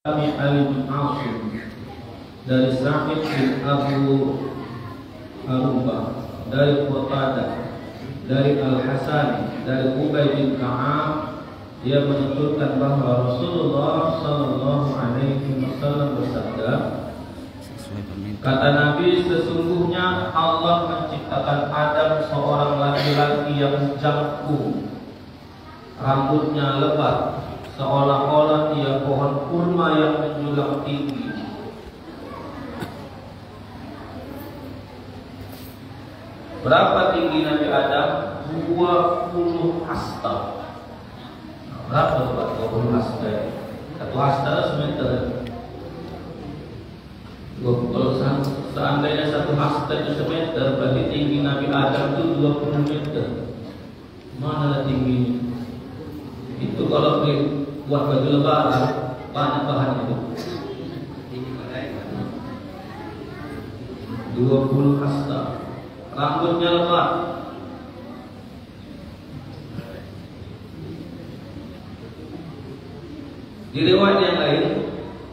Kami Ali bin Asim dari Sa'id bin Abu Arubah, dari Qatadah, dari Al-Hasan, dari Ubay bin Ka'ab, dia menuturkan bahwa Rasulullah sallallahu alaihi wasallam bersabda, kata Nabi, sesungguhnya Allah menciptakan Adam seorang laki-laki yang jangkung, rambutnya lebat, seolah-olah dia pohon kurma yang menjulang tinggi. Berapa tinggi Nabi Adam? 20 hasta. Berapa buat 20 hasta? Satu hasta semeter. Kalau seandainya satu hasta itu semeter, berarti tinggi Nabi Adam itu 20 meter. Mana tingginya? Itu kalau buat baju lebaran banyak bahan itu. 20 hasta. Rambutnya lebat. Di riwayat yang lain,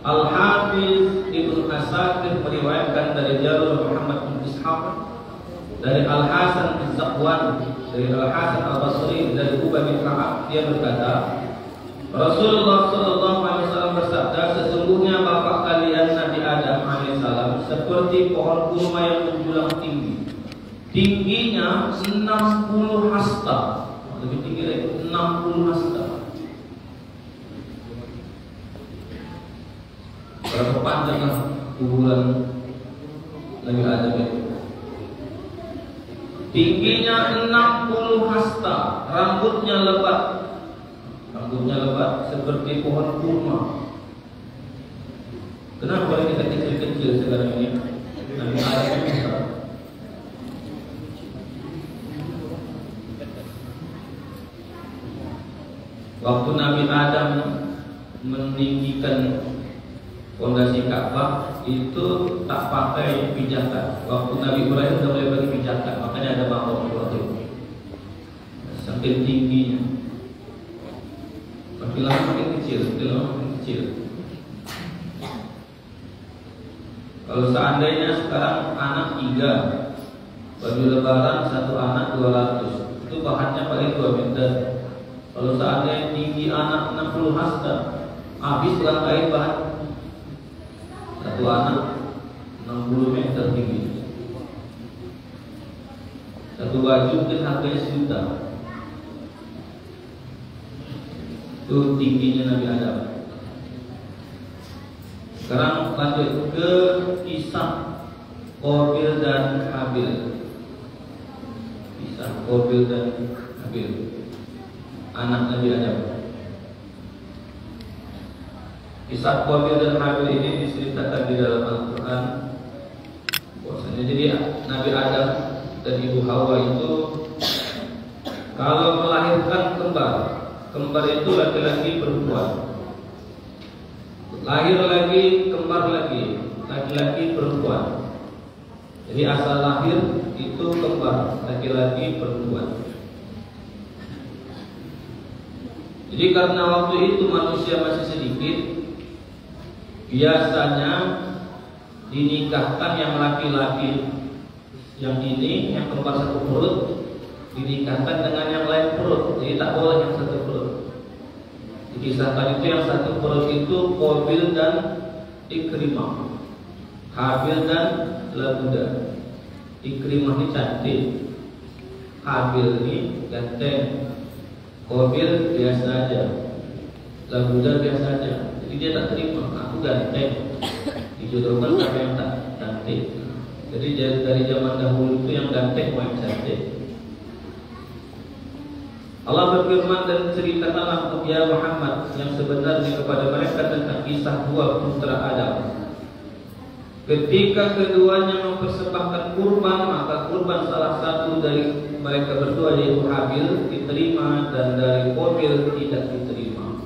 Al-Hafiz Ibnu Asakir meriwayatkan dari Jalur Muhammad bin Ishaq, dari Al-Hasan bin Zakwan, dari Al-Hasan Al-Basri, dari Ubay bin Ka'ab, dia berkata, Rasulullah sallallahu alaihi wasallam bersabda, sesungguhnya bapak kalian Nabi Adam alaihissalam seperti pohon kurma yang menjulang tinggi. Tingginya 60 hasta. Lebih tinggi lagi, 60 hasta. Berapa panjanglah kuburan Nabi Adam itu? Tingginya 60 hasta, rambutnya lebat. Rambutnya lebat seperti pohon kurma. Kenapa kita kecil-kecil sekarang ini? Nabi Adam besar. Waktu Nabi Adam meninggikan fondasi Ka'bah itu tak pakai pijakan. Waktu Nabi Ibrahim sudah mulai pakai pijakan, makanya ada makam waktu itu. Sampai tingginya. Makin lama makin kecil, makin lama makin kecil. Kalau seandainya sekarang anak 3, baju lebaran satu anak 200, itu bahannya paling 2 meter. Kalau seandainya tinggi anak 60 hasta, habis rangkaian bahan satu anak 60 meter tinggi. Satu baju mungkin harganya 1 juta. Itu tingginya Nabi Adam. Sekarang lanjut ke kisah Qabil dan Habil. Kisah Qabil dan Habil, anak Nabi Adam. Kisah Qabil dan Habil ini diceritakan di dalam Al-Quran. Bahwasanya jadi Nabi Adam dan Ibu Hawa itu kalau melahirkan kembar itu laki-laki perempuan. Lahir lagi kembar lagi, laki-laki perempuan. Jadi asal lahir itu kembar, laki-laki perempuan. Jadi karena waktu itu manusia masih sedikit, biasanya dinikahkan yang laki-laki yang ini, yang kembar satu perut, dinikahkan dengan yang lain perut. Jadi tak boleh yang satu perut. Dikisahkan itu yang satu perut itu Qabil dan Ikrimah, Habil dan Labuda. Ikrimah ini cantik, Habil ini ganteng, Qabil biasa aja, Labuda biasa aja. Jadi dia tak terima, aku ganteng, dijodohkan sama yang tak cantik. Jadi dari zaman dahulu itu yang ganteng mau yang cantik. Allah berfirman dan ceritakanlah ya Muhammad yang sebenarnya kepada mereka tentang kisah 2 putra Adam. Ketika keduanya mempersembahkan kurban, maka kurban salah satu dari mereka berdua yaitu Habil diterima dan dari Qabil tidak diterima.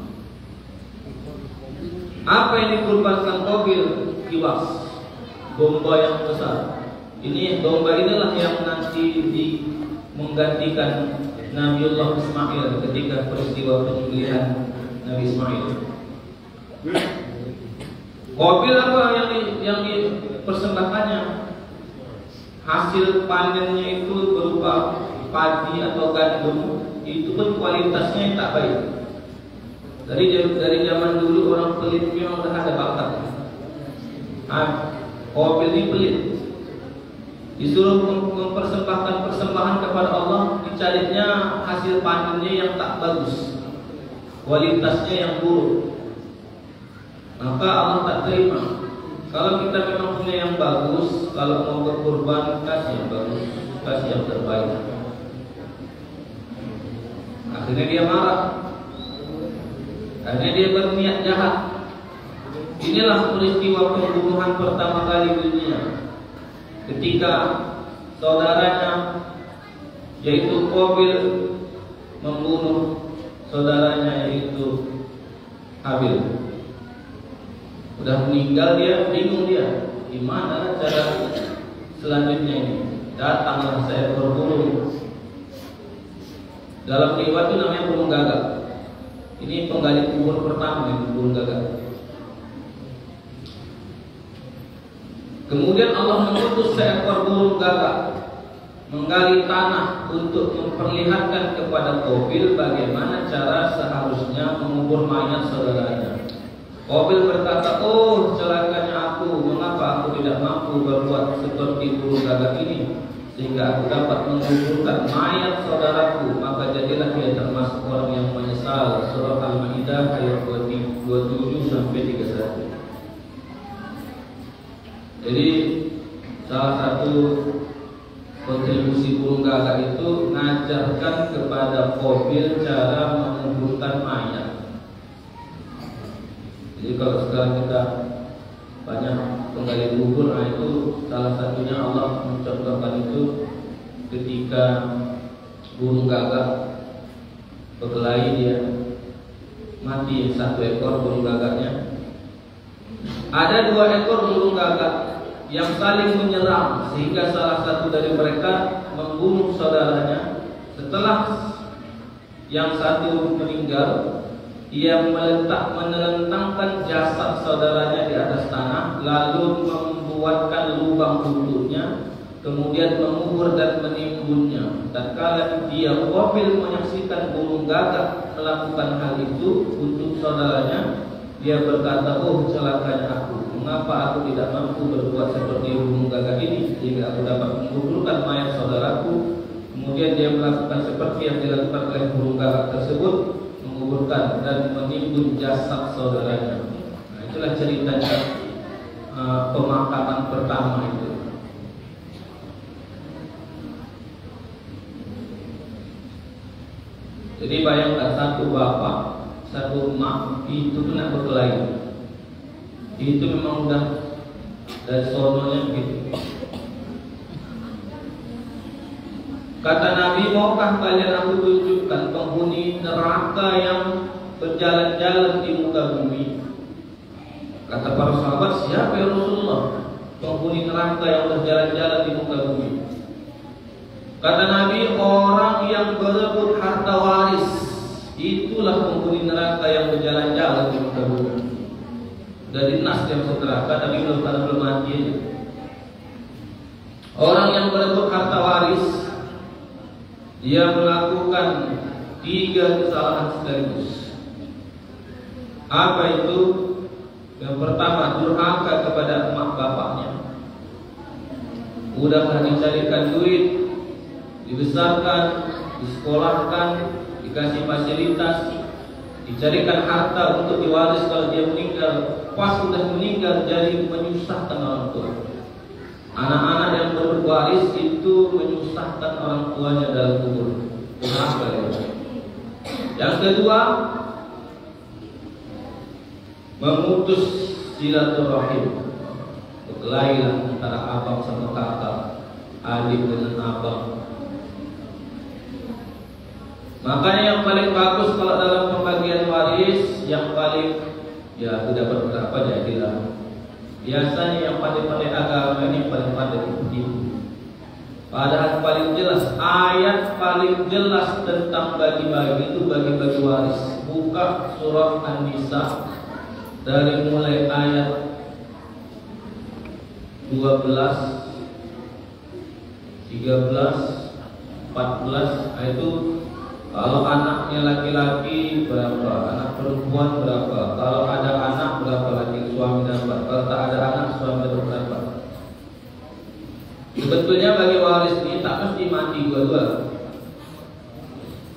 Apa yang dikurbankan Qabil? Kiwas, domba yang besar. Ini domba inilah yang nanti menggantikan Nabiullah Ismail ketika peristiwa penyembelihan Nabi Ismail. Qabil apa yang dipersembahkannya? Hasil panennya itu berupa padi atau gandum, itu pun kualitasnya tak baik. Dari zaman dulu orang pelit memang sudah ada bakat. Qabil ini pelit. Disuruh mempersembahkan persembahan kepada Allah, dicarinya hasil panennya yang tak bagus, kualitasnya yang buruk. Maka Allah tak terima. Kalau kita memang punya yang bagus, kalau mau berkorban, kasih yang bagus, kasih yang terbaik. Akhirnya dia marah. Akhirnya dia berniat jahat. Inilah peristiwa pembunuhan pertama kali di dunia, ketika saudaranya yaitu Qabil membunuh saudaranya yaitu Habil. Udah meninggal dia, bingung dia, gimana cara selanjutnya ini? Datanglah seekor burung. Dalam riwayat itu namanya burung gagak. Ini penggali kubur pertama itu burung gagak. Kemudian Allah mengutus seekor burung gagak menggali tanah untuk memperlihatkan kepada Qabil bagaimana cara seharusnya mengubur mayat saudaranya. Qabil berkata, oh celakanya aku, mengapa aku tidak mampu berbuat seperti burung gagak ini, sehingga aku dapat menguburkan mayat saudaraku. Maka jadilah dia termasuk orang yang menyesal. Surah Al-Maidah ayat 27 sampai 31. Jadi salah satu kontribusi burung gagak itu mengajarkan kepada Qabil cara menguburkan mayat. Jadi kalau sekarang kita banyak penggali kubur, nah itu salah satunya Allah mencontohkan itu ketika burung gagak berkelahi, dia mati satu ekor burung gagaknya. Ada 2 ekor burung gagak yang saling menyerang sehingga salah satu dari mereka membunuh saudaranya. Setelah yang satu meninggal, ia menelentangkan jasad saudaranya di atas tanah, lalu membuatkan lubang untuknya, kemudian mengubur dan menimbunnya. Tatkala dia Qabil menyaksikan burung gagak melakukan hal itu untuk saudaranya, dia berkata, oh celakanya aku, mengapa aku tidak mampu berbuat seperti burung gagak ini, sehingga aku dapat menguburkan mayat saudaraku. Kemudian dia melakukan seperti yang dilakukan oleh burung gagak tersebut, menguburkan dan menimbun jasad saudaranya. Nah, itulah ceritanya pemakaman pertama itu. Jadi bayangkan satu bapak, satu emak itu kena berkelahi. Itu memang udah dari sononya begitu. Kata Nabi, maukah kalian aku tunjukkan penghuni neraka yang berjalan-jalan di muka bumi? Kata para sahabat, siapa ya Rasulullah penghuni neraka yang berjalan-jalan di muka bumi? Kata Nabi, orang yang berebut harta waris, itulah penghuni neraka yang berjalan-jalan di muka bumi. Dari nas yang neraka, tapi belum mati aja. Orang yang berebut harta waris, dia melakukan 3 kesalahan sekaligus. Apa itu? Yang pertama, durhaka kepada emak bapaknya. Udahlah dicarikan duit, dibesarkan, disekolahkan, dikasih fasilitas, dicarikan harta untuk diwaris kalau dia meninggal. Pas sudah meninggal, jadi menyusahkan orang tua. Anak-anak yang berwaris itu menyusahkan orang tuanya dalam kubur. Yang kedua, memutus silaturahim. Berkelahilah antara abang sama kakak, adik dengan abang. Makanya yang paling bagus kalau dalam pembagian waris, yang paling aku dapat berapa jadilah. Biasanya yang pandai-pandai agama ini paling pandai begitu. Padahal paling jelas, ayat paling jelas tentang bagi-bagi itu bagi-bagi waris. Buka surah An-Nisa dari mulai ayat 12, 13, 14. Nah, itu kalau anaknya laki-laki berapa, anak perempuan berapa, kalau ada anak berapa lagi suami dapat, kalau tak ada anak suami dapat berapa. Sebetulnya bagi waris ini tak mesti mati dua-dua.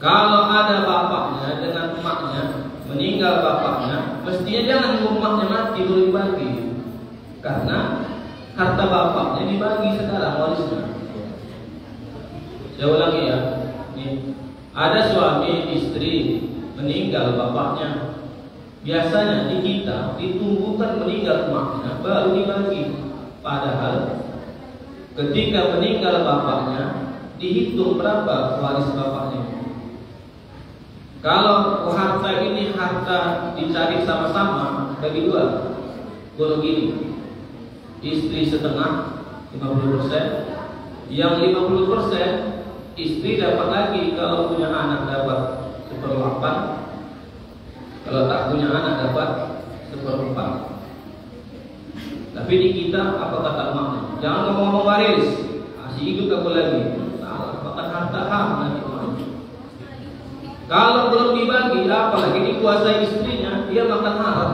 Kalau ada bapaknya dengan emaknya, meninggal bapaknya, mestinya jangan emaknya mati dulu dibagi, karena harta bapaknya dibagi sekarang warisnya. Saya ulangi ya, nih, ada suami istri meninggal bapaknya, biasanya di kita ditunggukan meninggal emaknya baru dibagi. Padahal ketika meninggal bapaknya dihitung berapa waris bapaknya. Kalau harta ini harta dicari sama-sama bagi dua, kalau gini, istri setengah 50%, yang 50% istri dapat lagi, kalau punya anak dapat 1/8, kalau tak punya anak dapat 1/4. Tapi di kita apa kata emaknya? Jangan ngomong-ngomong waris, masih hidup aku lagi. Salah, makan harta ham nanti emaknya. Kalau belum dibagi, apalagi dikuasai istrinya, dia makan haram.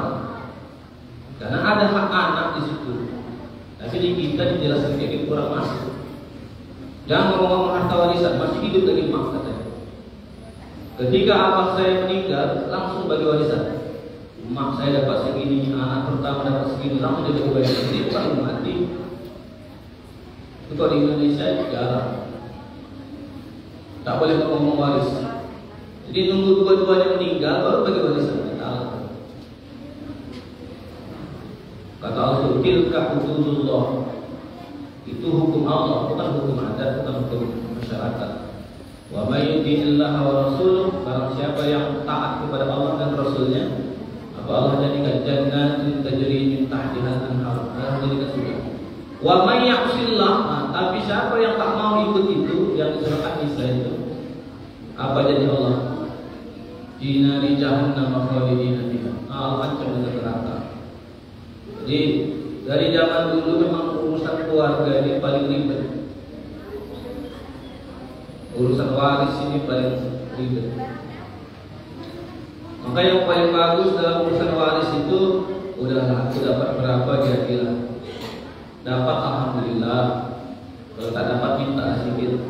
Karena ada hak anak di situ. Tapi di kita dijelaskan kayak gitu kurang masuk. Jangan ngomong-ngomong harta warisan, masih hidup lagi emak katanya. Ketika abang saya meninggal, langsung bagi warisan. Emak saya dapat segini, anak pertama dapat segini, langsung dia bagi warisan. Ini bukan mati. Itu kalau di Indonesia jarang. Tak boleh ngomong waris. Jadi nunggu dua-duanya meninggal baru bagi warisan. Kata Allah, tilka hududullah. Itu hukum Allah, bukan hukum adat, bukan hukum masyarakat. Wa may yuti'illaha wa rasuluh, barang siapa yang taat kepada Allah dan Rasulnya, apa Allah jadikan jannatin tajri min tahtiha al-anhar. Allah jadikan surga. Wa may ya'sillah, tapi siapa yang tak mau ikut itu, yang surat An-Nisa itu, apa jadi Allah? Dinari jahannam khalidina fiha. Allah ancam dengan neraka. Jadi dari zaman dulu memang urusan keluarga ini paling ribet. Urusan waris ini paling ribet. Maka yang paling bagus dalam urusan waris itu udahlah, aku dapat berapa kira-kira. Dapat alhamdulillah. Kalau tak dapat minta sedikit.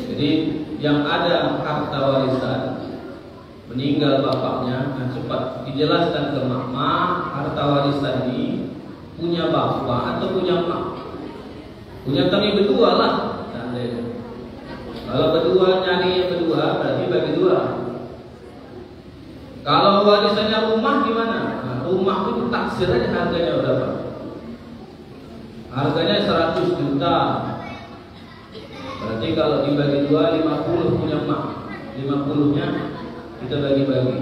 Jadi yang ada harta warisan, meninggal bapaknya, dan cepat dijelaskan ke mama, harta warisan ini punya bapak atau punya mak? Punya kami berdua lah. Kalau berdua nyari yang berdua, berarti bagi dua. Kalau warisannya rumah gimana? Nah, rumah itu taksir aja harganya berapa? Harganya 100 juta. Berarti kalau dibagi dua, 50 punya mak, 50-nya kita bagi-bagi.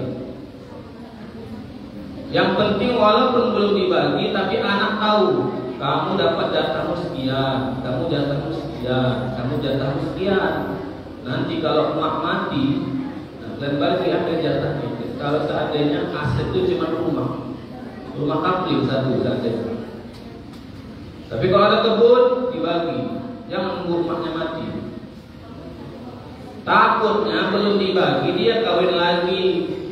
Yang penting walaupun belum dibagi, tapi anak tahu kamu dapat jatahmu sekian, kamu jatahmu sekian, kamu jatahmu sekian. Nanti kalau emak mati, dan bagi apa jatahnya. Kalau seandainya aset itu cuma rumah kapling satu saja. Tapi kalau ada kebun dibagi, jangan nunggu emaknya mati. Takutnya belum dibagi dia kawin lagi,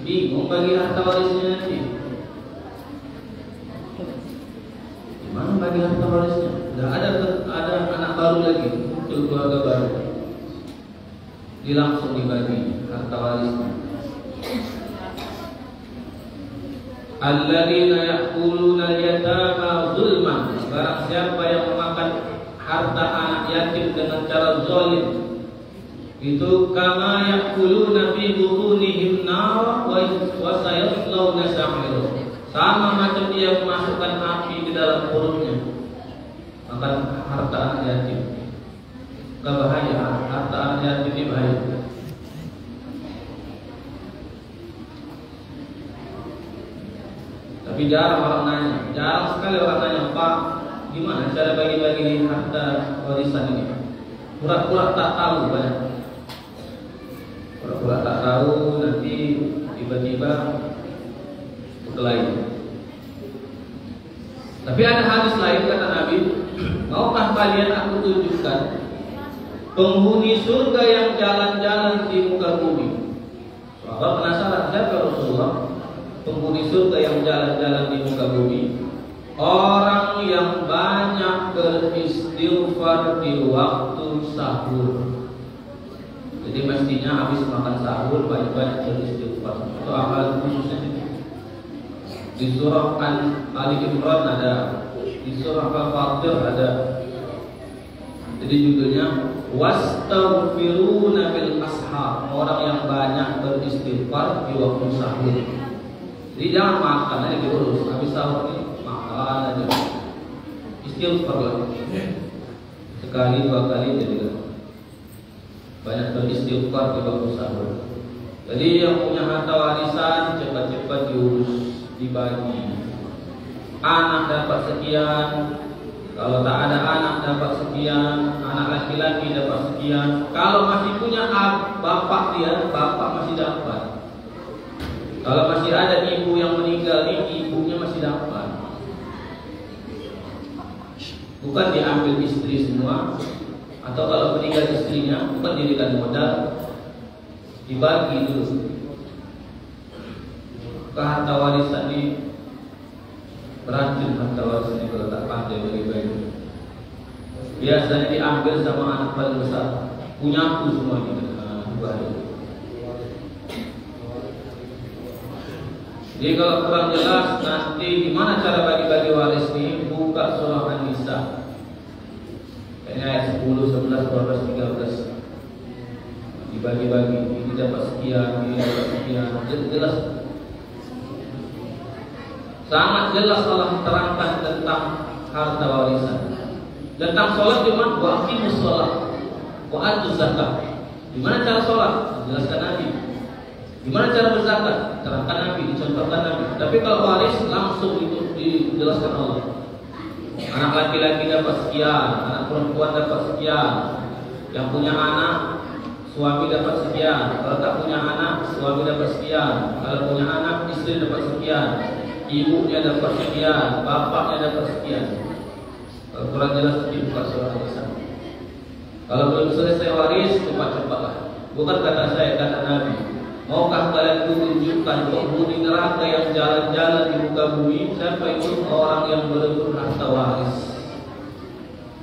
bingung bagi harta warisnya nanti. Gimana bagi harta warisnya? Tidak ada anak baru lagi, muncul keluarga baru. Dia langsung dibagi harta warisnya. Alladzina ya'kuluna al-yatama zulman, barang siapa yang memakan harta anak yatim dengan cara zalim, itu kama ya'kuluna fi butunihim nar wa sayaslawna sa'ira, sama macam dia memasukkan api ke dalam perutnya. Makan harta anak yatim, gak bahaya, harta anak yatim ini bahaya. Tapi jarang orang nanya, jarang sekali orang nanya, Pak, gimana cara bagi-bagi harta warisan ini? Pura-pura tak tahu banyak. Pura-pura tak tahu, nanti tiba-tiba berkelahi. Tapi ada hadis lain kata Nabi, maukah kalian aku tunjukkan penghuni surga yang jalan-jalan di muka bumi? Sahabat penasaran, siapa Rasulullah? Penghuni surga yang jalan-jalan di muka bumi, orang yang banyak beristighfar di waktu sahur. Jadi mestinya habis makan sahur banyak-banyak beristighfar. Itu amal khususnya. Di surah Ali Imran ada, di surah Al-Fatir ada. Jadi judulnya wastaghfiruna bil ashar, orang yang banyak beristighfar di waktu sahur. Jadi jangan makan aja diurus, habis sahur ini makan aja. Istighfar lah. Sekali dua kali jadi banyak beristighfar di waktu sahur. Jadi yang punya harta warisan cepat-cepat diurus, dibagi. Anak dapat sekian, kalau tak ada anak dapat sekian, anak laki-laki dapat sekian. Kalau masih punya bapak dia, bapak masih dapat. Kalau masih ada ibu yang meninggal, ibunya masih dapat. Bukan diambil istri semua, atau kalau meninggal istrinya, bukan diberikan modal, dibagi dulu. Ke harta warisan ini beracun, harta warisan ini kalau tak pandai bagi-bagi. Biasanya diambil sama anak paling besar, punyaku semua ini. Jadi kalau kurang jelas nanti gimana cara bagi-bagi waris ini, buka surah An-Nisa. Kayaknya ayat 10, 11, 12, 13. Dibagi-bagi, ini dapat sekian, ini dapat sekian. Jelas. Sangat jelas Allah terangkan tentang harta warisan. Tentang sholat cuma wa aqimus sholat wa atuz zakat. Gimana cara sholat? Jelaskan Nabi. Gimana cara berzakat? Terangkan Nabi, dicontohkan Nabi. Tapi kalau waris langsung itu dijelaskan Allah. Anak laki-laki dapat sekian, anak perempuan dapat sekian. Yang punya anak, suami dapat sekian. Kalau tak punya anak, suami dapat sekian. Kalau punya anak, istri dapat sekian. Ibunya dapat sekian, bapaknya dapat sekian. Kalau kurang jelas dibuka surah An-Nisa. Kalau belum selesai waris, cepat-cepatlah. Bukan kata saya, kata Nabi. Maukah kalian tunjukkan penghuni neraka yang jalan-jalan di muka bumi? Siapa itu? Orang yang berebut harta waris.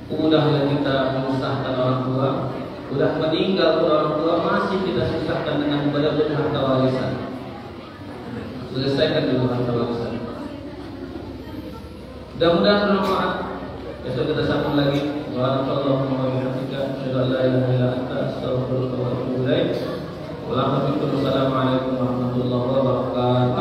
Udahlah kita menyusahkan orang tua, udah meninggal orang tua, masih kita susahkan dengan berebut harta warisan. Selesaikan dulu harta warisan. Mudah-mudahan bermanfaat. Besok kita sambung lagi. Waalaikumsalam warahmatullahi wabarakatuh. Assalamualaikum warahmatullahi wabarakatuh.